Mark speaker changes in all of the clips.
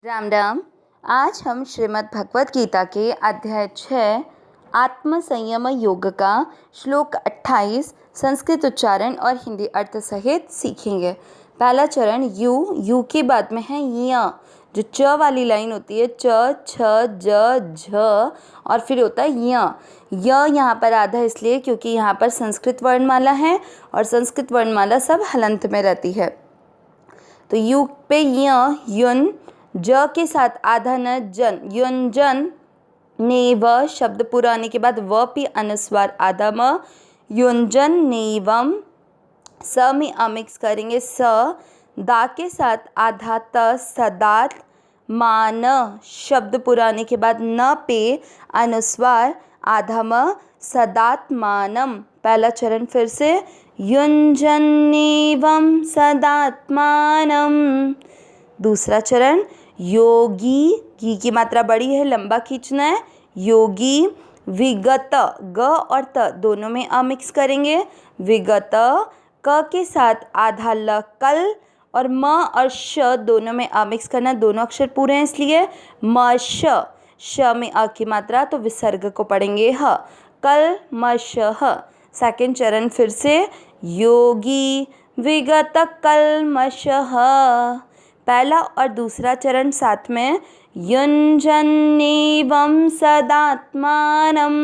Speaker 1: राम राम। आज हम श्रीमद् भगवत गीता के अध्याय 6 आत्म संयम योग का श्लोक 28 संस्कृत उच्चारण और हिंदी अर्थ सहित सीखेंगे। पहला चरण यू के बाद में है य, जो च वाली लाइन होती है, च छ ज झ और फिर होता है य। यहाँ पर आधा इसलिए क्योंकि यहाँ पर संस्कृत वर्णमाला है और संस्कृत वर्णमाला सब हलंत में रहती है। तो यू पे युन, ज के साथ आधा न जन, युंजन, नेव शब्द पूरा आने के बाद व पे अनुस्वार आधा म, युंजन नेवम। स में मिक्स करेंगे स, दा के साथ आधा त, सदात मान शब्द पूरा आने के बाद न पे अनुस्वार आधा म, सदात्मानम। पहला चरण फिर से युंजन्नेवं सदात्मानम। दूसरा चरण योगी, घी की मात्रा बड़ी है, लंबा खींचना है। योगी विगत, ग और त दोनों में मिक्स करेंगे। विगत क के साथ आधा ल कल और म और श दोनों में मिक्स करना, दोनों अक्षर पूरे हैं इसलिए म श में की मात्रा तो विसर्ग को पढ़ेंगे ह, कल म श ह। सेकेंड चरण फिर से योगी विगत कल्मषः। पहला और दूसरा चरण साथ में युञ्जन्नेवं सदात्मानं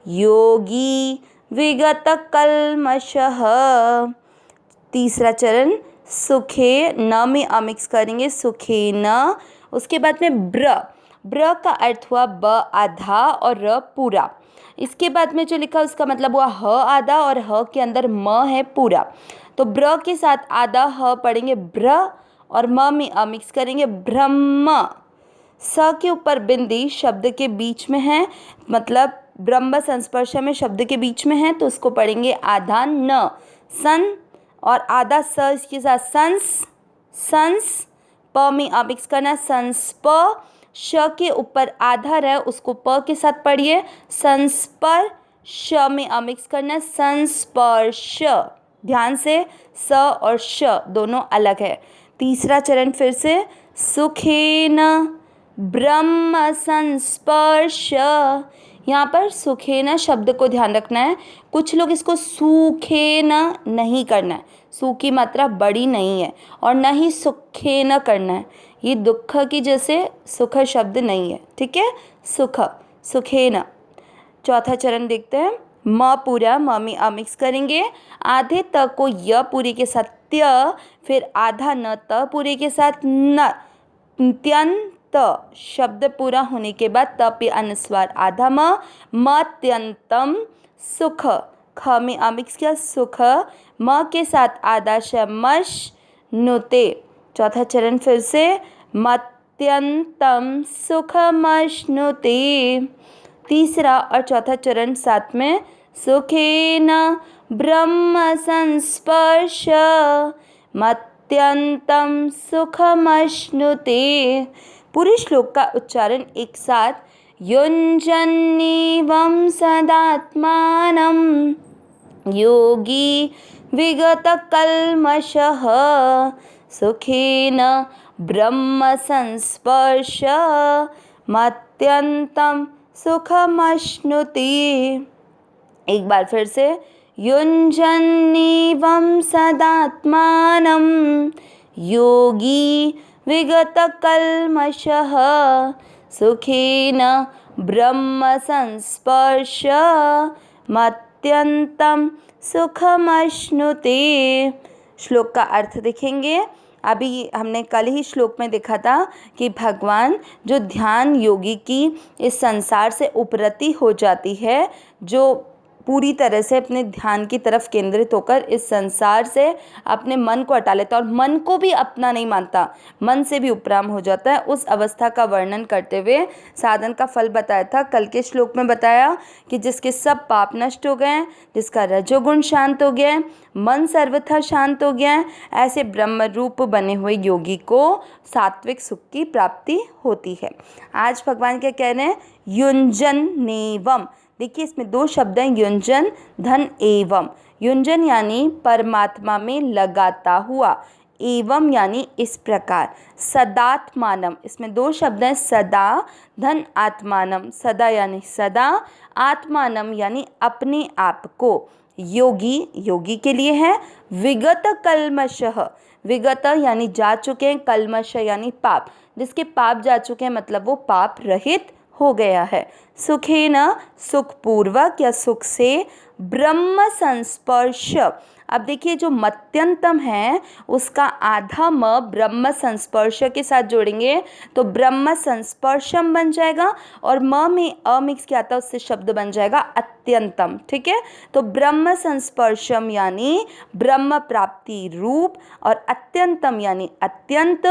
Speaker 1: योगी विगत कल्मषः। तीसरा चरण सुखे, न में मिक्स करेंगे, सुखे न। उसके बाद में ब्र का अर्थ हुआ ब आधा और र पूरा। इसके बाद में जो लिखा उसका मतलब हुआ ह आधा और ह के अंदर म है पूरा। तो ब्र के साथ आधा ह पढ़ेंगे ब्र और म में मिक्स करेंगे ब्रह्म। स के ऊपर बिंदी शब्द के बीच में है, मतलब ब्रह्म संस्पर्श में शब्द के बीच में है, तो उसको पढ़ेंगे आधा न, सन और आधा स इसके साथ संस। प में मिक्स करना संस्प। श के ऊपर आधा रह उसको प के साथ पढ़िए संस्पर। श में मिक्स करना संस्पर्श। ध्यान से स और श दोनों अलग है। तीसरा चरण फिर से सुखेन ब्रह्म संस्पर्श। यहाँ पर सुखेन शब्द को ध्यान रखना है, कुछ लोग इसको सूखेन नहीं करना है, सू की मात्रा बड़ी नहीं है, और न ही सुखेन करना है, ये दुख की जैसे सुख शब्द नहीं है, ठीक है, सुखेन। चौथा चरण देखते हैं म पूरा, म में मिक्स करेंगे, आधे त को य पूरे के साथ त्य, फिर आधा न त पूरे के साथ न, त्यंत शब्द पूरा होने के बाद त पे अनुस्वार आधा म त्यंतम सुख। ख में मिक्स किया सुख, म के साथ आधा श मश नुते। चौथा चरण फिर से मत्यंतम सुखमश्नुते। तीसरा और चौथा चरण साथ में सुखेन ब्रह्म संस्पर्श मत्यंतम सुखमश्नुते। पूरे श्लोक का उच्चारण एक साथ युञ्जन्नेवं सदात्मानं योगी विगत कल्मषः सुखेन ब्रह्म संस्पर्श मत्यंतम सुखमश्नुते। एक बार फिर से युञ्जन्नेवं सदात्मानं योगी विगत कल्मषः सुखेन ब्रह्म संस्पर्श मत्यंतम सुखमश्नुते। श्लोक का अर्थ देखेंगे। अभी हमने कल ही श्लोक में देखा था कि भगवान जो ध्यान योगी की इस संसार से उपरति हो जाती है, जो पूरी तरह से अपने ध्यान की तरफ केंद्रित होकर इस संसार से अपने मन को हटा लेता और मन को भी अपना नहीं मानता, मन से भी उपराम हो जाता है, उस अवस्था का वर्णन करते हुए साधन का फल बताया था। कल के श्लोक में बताया कि जिसके सब पाप नष्ट हो गए, जिसका रजोगुण शांत हो गया, मन सर्वथा शांत हो गया है, ऐसे ब्रह्म रूप बने हुए योगी को सात्विक सुख की प्राप्ति होती है। आज भगवान क्या कह रहे हैं, युञ्जन नेवम। देखिए इसमें दो शब्द हैं, युञ्जन धन एवं। युञ्जन यानी परमात्मा में लगाता हुआ, एवं यानी इस प्रकार, सदात्मानम, इसमें दो शब्द हैं, सदा धन आत्मानम, सदा यानी सदा, आत्मानम यानी अपने आप को, योगी योगी के लिए है, विगत कल्मशः, विगत यानी जा चुके हैं, कल्मश यानी पाप, जिसके पाप जा चुके हैं मतलब वो पाप रहित हो गया है। सुखेन सुखपूर्वक या सुख से, ब्रह्म संस्पर्श, अब देखिए जो मत्यंतम है उसका आधा म ब्रह्म संस्पर्श के साथ जोड़ेंगे तो ब्रह्म संस्पर्शम बन जाएगा, और म में अ मिक्स किया था उससे शब्द बन जाएगा अत्यंतम। ठीक है, तो ब्रह्म संस्पर्शम यानी ब्रह्म प्राप्ति रूप, और अत्यंतम यानी अत्यंत,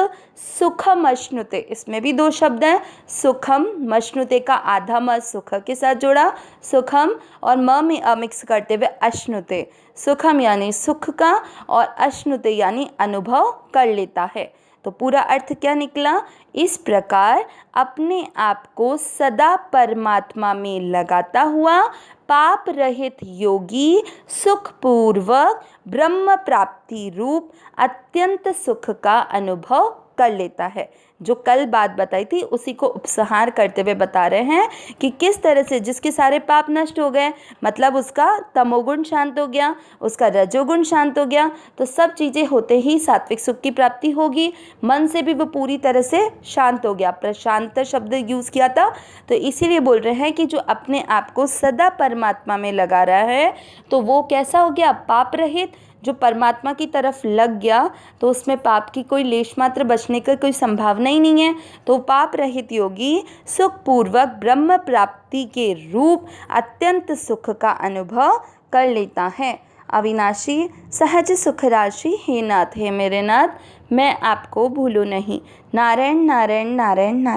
Speaker 1: सुखम अश्नुते, इसमें भी दो शब्द हैं, सुखम, मश्नुते का आधा म सुख के साथ जोड़ा सुखम, और म में अ मिक्स करते हुए अश्नुते, सुखम यानी सुख का, और अश्नुते यानी अनुभव कर लेता है। तो पूरा अर्थ क्या निकला, इस प्रकार अपने आप को सदा परमात्मा में लगाता हुआ पाप रहित योगी सुखपूर्वक ब्रह्म प्राप्ति रूप अत्यंत सुख का अनुभव कर लेता है। जो कल बात बताई थी उसी को उपसंहार करते हुए बता रहे हैं कि किस तरह से जिसके सारे पाप नष्ट हो गए, मतलब उसका तमोगुण शांत हो गया, उसका रजोगुण शांत हो गया, तो सब चीज़ें होते ही सात्विक सुख की प्राप्ति होगी, मन से भी वो पूरी तरह से शांत हो गया। प्रशांत शब्द यूज़ किया था, तो इसीलिए बोल रहे हैं कि जो अपने आप को सदा परमात्मा में लगा रहा है तो वो कैसा हो गया, पाप रहित। जो परमात्मा की तरफ लग गया तो उसमें पाप की कोई लेश मात्र बचने का कोई संभावना ही नहीं है, तो पाप रहित योगी सुखपूर्वक ब्रह्म प्राप्ति के रूप अत्यंत सुख का अनुभव कर लेता है। अविनाशी सहज सुख राशि, हे नाथ हे मेरे नाथ, मैं आपको भूलूं नहीं। नारायण नारायण नारायण नारायण।